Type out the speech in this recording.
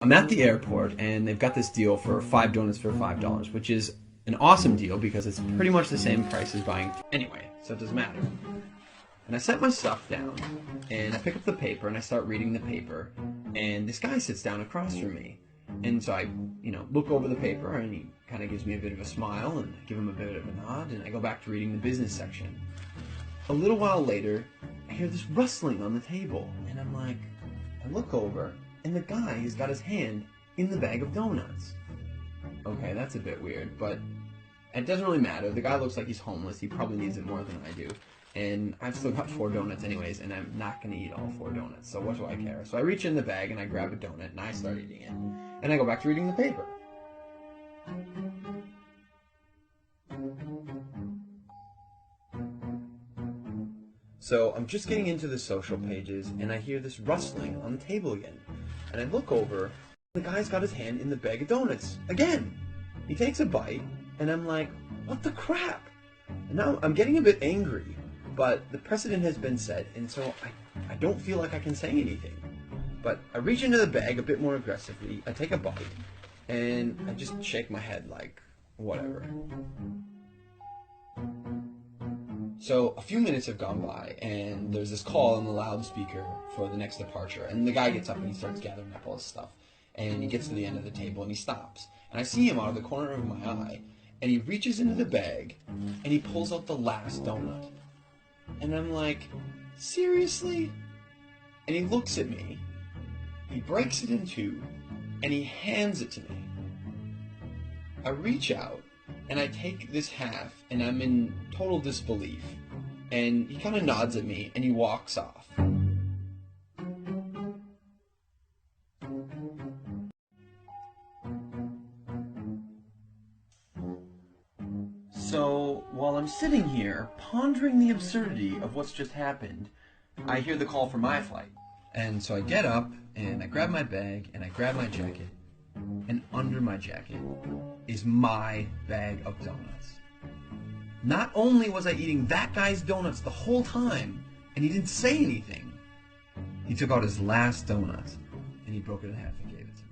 I'm at the airport and they've got this deal for 5 donuts for $5, which is an awesome deal because it's pretty much the same price as buying. Anyway, so it doesn't matter. And I set my stuff down and I pick up the paper and I start reading the paper, and this guy sits down across from me. And so I, look over the paper and he kind of gives me a bit of a smile and I give him a bit of a nod and I go back to reading the business section. A little while later, I hear this rustling on the table and I'm like, I look over and the guy has got his hand in the bag of donuts. Okay, that's a bit weird, but it doesn't really matter. The guy looks like he's homeless. He probably needs it more than I do. And I've still got 4 donuts anyways, and I'm not going to eat all 4 donuts, so what do I care? So I reach in the bag and I grab a donut and I start eating it. And I go back to reading the paper. So I'm just getting into the social pages and I hear this rustling on the table again. And I look over, the guy's got his hand in the bag of donuts again. He takes a bite and I'm like, what the crap? And now I'm getting a bit angry, but the precedent has been set, and so I don't feel like I can say anything. But I reach into the bag a bit more aggressively, I take a bite, and I just shake my head like, whatever. So a few minutes have gone by, and there's this call on the loudspeaker for the next departure, and the guy gets up and he starts gathering up all his stuff, and he gets to the end of the table and he stops, and I see him out of the corner of my eye, and he reaches into the bag and he pulls out the last donut, and I'm like, seriously? And he looks at me, he breaks it in two, and he hands it to me. I reach out and I take this half, and I'm in total disbelief. And he kind of nods at me, and he walks off. So, while I'm sitting here, pondering the absurdity of what's just happened, I hear the call for my flight. And so I get up, and I grab my bag, and I grab my jacket, and under my jacket is my bag of donuts. Not only was I eating that guy's donuts the whole time, and he didn't say anything, he took out his last donut, and he broke it in half and gave it to me.